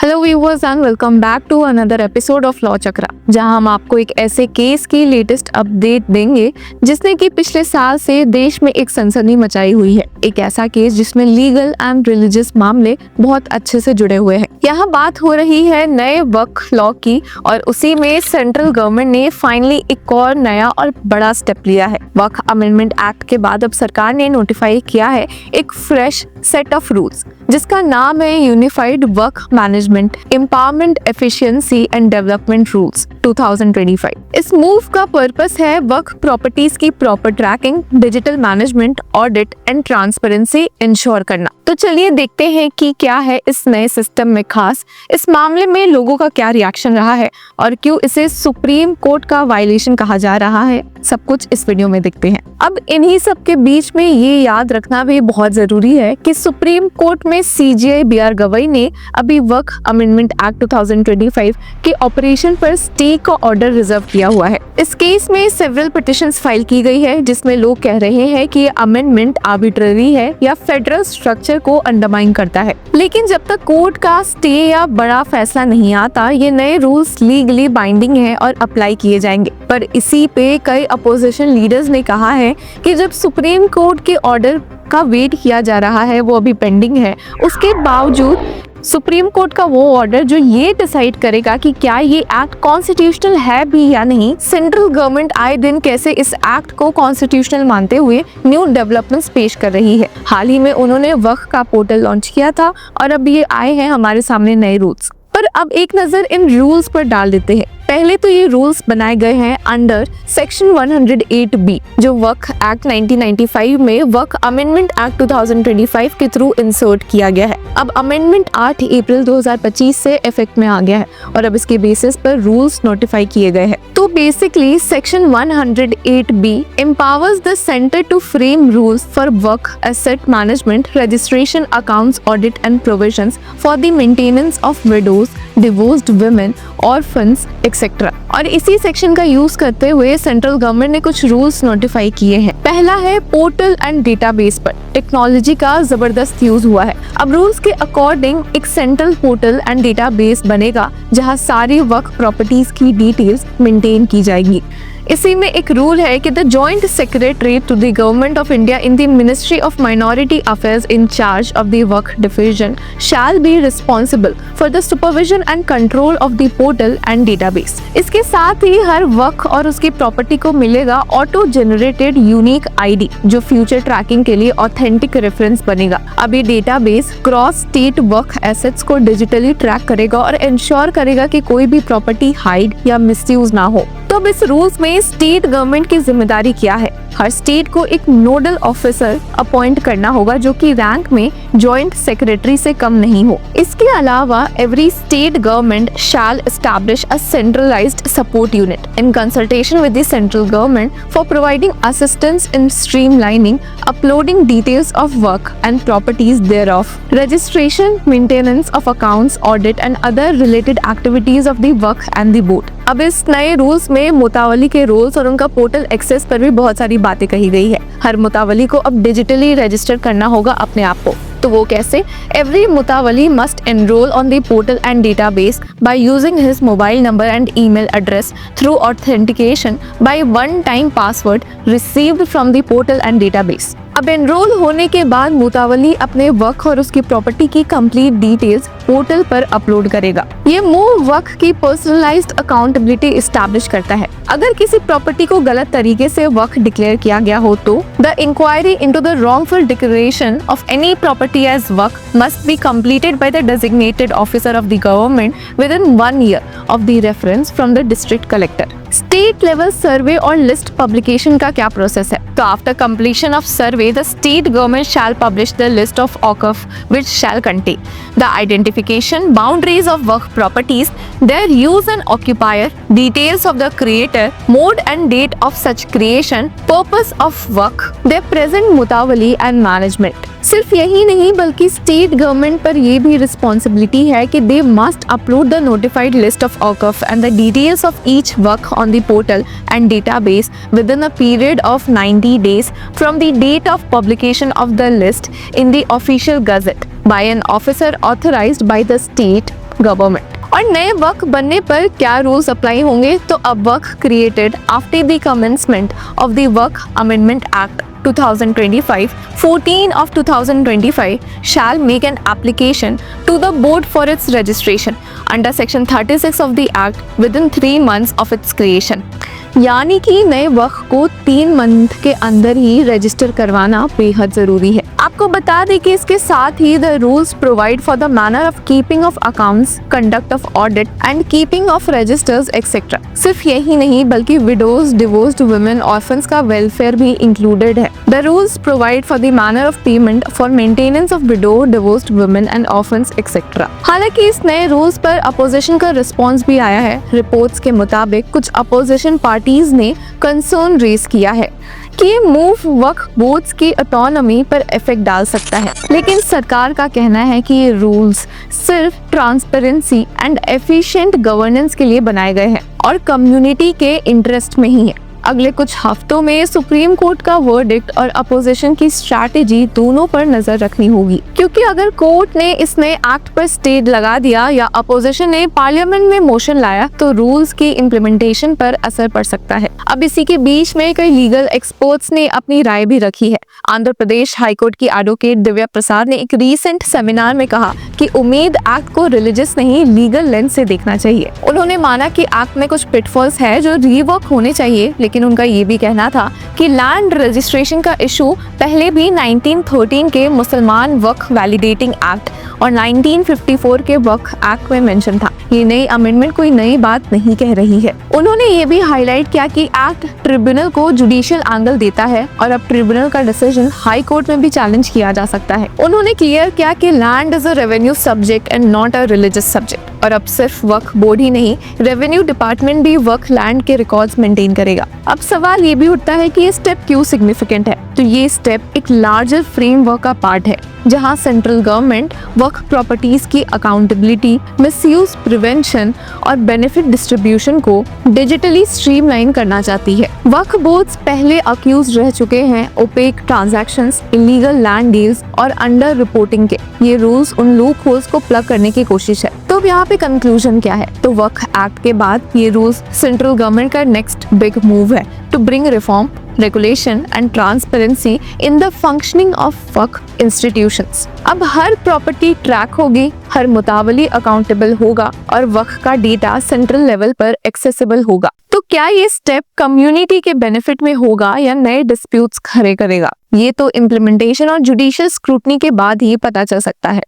Hello viewers and welcome back to another episode of law Chakra, जहां हम आपको एक ऐसे केस की लेटेस्ट अपडेट देंगे जिसने कि पिछले साल से देश में एक सनसनी मचाई हुई है। एक ऐसा केस जिसमें लीगल एंड रिलीजियस मामले बहुत अच्छे से जुड़े हुए हैं। यहाँ बात हो रही है नए वक्फ लॉ की और उसी में सेंट्रल गवर्नमेंट ने फाइनली एक और नया और बड़ा स्टेप लिया है। वक्फ अमेंडमेंट एक्ट के बाद अब सरकार ने नोटिफाई किया है एक फ्रेश सेट ऑफ रूल्स जिसका नाम है unified Waqf management empowerment efficiency and development rules 2025। इस मूव का पर्पस है वक्फ प्रॉपर्टीज की proper tracking, digital management, audit and transparency ensure करना। तो चलिए देखते हैं कि क्या है इस नए सिस्टम में खास, इस मामले में लोगों का क्या रिएक्शन रहा है और क्यों इसे सुप्रीम कोर्ट का वायलेशन कहा जा रहा है। सब कुछ इस वीडियो में देखते हैं। अब इन्हीं सब के बीच में ये याद रखना भी बहुत जरूरी है कि सुप्रीम कोर्ट में CJI BR गवई ने अभी वक्फ अमेंडमेंट एक्ट 2025 के ऑपरेशन पर स्टे का ऑर्डर रिजर्व किया हुआ है। इस केस में सेवरल पिटिशंस फाइल की गई है जिसमें लोग कह रहे हैं कि ये अमेंडमेंट आर्बिट्ररी है या फेडरल स्ट्रक्चर को अंडरमाइन करता है। लेकिन जब तक कोर्ट का स्टे या बड़ा फैसला नहीं आता, ये नए रूल्स लीगली बाइंडिंग है और अप्लाई किए जाएंगे। पर इसी पे कई अपोजिशन लीडर्स ने कहा है कि जब सुप्रीम कोर्ट के ऑर्डर का वेट किया जा रहा है, वो अभी पेंडिंग है, उसके बावजूद सुप्रीम कोर्ट का वो ऑर्डर जो ये डिसाइड करेगा कि क्या ये एक्ट कॉन्स्टिट्यूशनल है भी या नहीं। सेंट्रल गवर्नमेंट आए दिन कैसे इस एक्ट को कॉन्स्टिट्यूशनल मानते हुए न्यू डेवलपमेंट्स पेश कर रही है। हाल ही में उन्होंने वक्फ का पोर्टल लॉन्च किया था और अब ये आए हैं हमारे सामने नए रूल्स। पर अब एक नजर इन रूल्स पर डाल देते हैं। पहले तो ये रूल्स बनाए गए हैं अंडर सेक्शन 108B जो वक्फ एक्ट 1995 में वक्फ अमेंडमेंट एक्ट 2025 के थ्रू इंसर्ट किया गया है। अब अमेंडमेंट 8 अप्रैल 2025 से इफेक्ट में आ गया है और अब इसके बेसिस पर रूल्स नोटिफाई किए गए हैं। तो basically section 108B empowers the center to frame rules for work asset management, registration, accounts, audit and provisions for the maintenance of widows, divorced women, orphans, etc. और इसी सेक्शन का use करते हुए central government ने कुछ rules notify किए हैं। पहला है पोर्टल एंड डेटाबेस पर टेक्नोलॉजी का जबरदस्त यूज हुआ है। अब रूल्स के अकॉर्डिंग एक सेंट्रल पोर्टल एंड डेटाबेस बनेगा जहां सारी वक्फ प्रॉपर्टीज की डिटेल्स मेंटेन की जाएगी। इसी में एक रूल है कि the joint secretary to the government of India in the ministry of minority affairs in charge of the Waqf division shall be responsible for the supervision and control of the portal and database. इसके साथ ही हर वक्फ और उसकी property को मिलेगा auto generated unique ID जो future trekking के लिए authentic reference बनेगा। अब ये डेटाबेस क्रॉस स्टेट वक्फ एसेट्स को डिजिटली ट्रैक करेगा और इंश्योर करेगा कि कोई भी प्रॉपर्टी हाइड या मिसयूज ना हो। तो अब इस रूल्स में स्टेट गवर्नमेंट की जिम्मेदारी क्या है? हर स्टेट को एक नोडल ऑफिसर अपॉइंट करना होगा जो कि रैंक में जॉइंट सेक्रेटरी से कम नहीं हो। इसके अलावा every state government shell establish a centralised support unit in consultation with the central government for providing assistance in streamlining, uploading details of work and properties thereof, registration, maintenance of accounts, audit and other related activities of the work and the board। अब इस नए rules में मुतावली के roles और उनका portal access पर भी बहुत सारी बातें कही गई है। हर मुतावली को अब डिजिटली रजिस्टर करना होगा अपने आप को। तो वो कैसे? एवरी मुतावली must enrol on the portal and database by using his mobile number and email address through authentication by one time password received from the portal and database. अब एनरोल होने के बाद मुतावली अपने वक्फ और उसकी प्रॉपर्टी की कंप्लीट डिटेल्स पोर्टल पर upload करेगा। ये मूव वक्फ की पर्सनलाइज्ड अकाउंटेबिलिटी इस्टेब्लिश करता है। अगर किसी प्रॉपर्टी को गलत तरीके से वक्फ डिक्लेयर किया गया हो तो the inquiry into the wrongful declaration of any property as waqf must be completed by the designated officer of the government within 1 year of the reference from the district collector. State level survey और list publication का क्या process है? तो after completion of survey the state government shall publish the list of waqf which shall contain the identification, boundaries of waqf properties, there use and occupier, details of the creator, mode and date of such creation, purpose of waqf, their present mutawalli and management. सिर्फ यही नहीं बल्कि state government पर यह भी responsibility है कि they must upload the notified list of Waqf and the details of each Waqf on the portal and database within a period of 90 days from the date of publication of the list in the official gazette by an officer authorized by the state government. और नए वक्फ बनने पर क्या rules apply होंगे? तो अब waqf created after the commencement of the waqf amendment act 2025, 14 of 2025 shall make an application to the board for its registration under section 36 of the act within 3 months of its creation। यानी कि नए वक्फ को 3 month के अंदर ही register करवाना बेहद जरूरी है। आपको बता दें कि इसके साथ ही the rules provide for the manner of keeping of accounts, conduct of audit and keeping of registers etcetera. सिर्फ यही नहीं बल्कि विडोज, डिवोर्स्ड वुमेन, ऑर्फन्स का वेलफेयर भी इंक्लूडेड है। The rules provide for the manner of payment for maintenance of widow, divorced women and orphans etcetera. हालांकि इस नए रूल्स पर अपोजिशन का रिस्पॉन्स भी आया है। रिपोर्ट्स के मुताबिक कुछ अपोजिशन पार्टीज ने कंसर्न रेज किया है कि ये मूव वक्फ बोर्ड्स की ऑटोनॉमी पर इफेक्ट डाल सकता है, लेकिन सरकार का कहना है कि ये रूल्स सिर्फ ट्रांसपेरेंसी एंड एफिशिएंट गवर्नेंस के लिए बनाए गए हैं और कम्युनिटी के इंटरेस्ट में ही है। अगले कुछ हफ्तों में सुप्रीम कोर्ट का वर्डिक्ट और अपोजिशन की स्ट्रैटेजी दोनों पर नजर रखनी होगी, क्योंकि अगर कोर्ट ने इस नए एक्ट पर स्टे लगा दिया या अपोजिशन ने पार्लियामेंट में मोशन लाया तो रूल्स की इम्प्लीमेंटेशन पर असर पड़ सकता है। अब इसी के बीच में कई लीगल एक्सपर्ट्स ने अपनी राय भी रखी है। आंध्र प्रदेश हाईकोर्ट की एडवोकेट दिव्या प्रसाद ने एक रीसेंट सेमिनार में कहा कि उम्मीद एक्ट को रिलीजियस नहीं लीगल लेंस से देखना चाहिए। उन्होंने माना कि एक्ट में कुछ पिटफॉल्स है जो रीवर्क होने चाहिए, लेकिन उनका ये भी कहना था कि लैंड रजिस्ट्रेशन का इशू पहले भी 1913 के मुसलमान वक्फ वैलिडेटिंग एक्ट और 1954 के वक्फ एक्ट में मेंशन था। ये नई अमेंडमेंट कोई नई बात नहीं कह रही है। उन्होंने ये भी हाईलाइट किया कि एक्ट ट्रिब्यूनल को जुडिशियल एंगल देता है और अब ट्रिब्यूनल का डिसीजन हाई कोर्ट में भी चैलेंज किया जा सकता है। उन्होंने क्लियर किया कि land is a revenue subject and not a religious subject, और अब सिर्फ वक्फ बोर्ड ही नहीं रेवेन्यू डिपार्टमेंट भी वक्फ लैंड के रिकॉर्ड्स मेंटेन करेगा। अब सवाल ये भी उठता है कि ये स्टेप क्यों सिग्निफिकेंट है? तो ये स्टेप एक लार्जर फ्रेमवर्क का पार्ट है जहां सेंट्रल गवर्नमेंट वक्फ प्रॉपर्टीज की अकाउंटेबिलिटी, मिसयूज प्रिवेंशन और बेनिफिट डिस्ट्रीब्यूशन को डिजिटली स्ट्रीमलाइन करना चाहती है। वक्फ बोर्ड्स पहले अक्यूज रह चुके हैं opaque transactions, illegal land deals और अंडर रिपोर्टिंग के। ये रूल्स उन लूप होल्स को प्लग करने की कोशिश है। तो यहाँ पे कंक्लूजन क्या है? तो वक्फ एक्ट के बाद ये रूल्स सेंट्रल गवर्नमेंट का नेक्स्ट बिग मूव है to bring reform, regulation and transparency in the functioning of Waqf institutions. अब हर प्रॉपर्टी ट्रैक होगी, हर मुतावली अकाउंटेबल होगा और वक्फ का डेटा सेंट्रल लेवल पर एक्सेसिबल होगा। तो क्या ये स्टेप कम्युनिटी के बेनिफिट में होगा या नए डिस्प्यूट्स खड़े करेगा? ये तो इम्प्लीमेंटेशन और जुडिशियल स्क्रूटनी के बाद ही पता चल सकता है।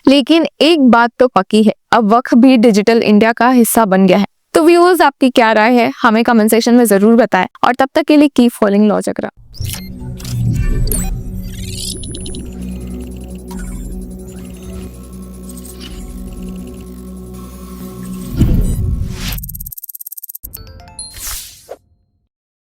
लेकिन एक बात तो पक्की है, अब वक्फ भी डिजिटल इंडिया का हिस्सा बन गया है। तो व्यूअर्स, आपकी क्या राय है? हमें कमेंट सेक्शन में जरूर बताएं और तब तक के लिए कीप फॉलोइंग लॉ चक्रा।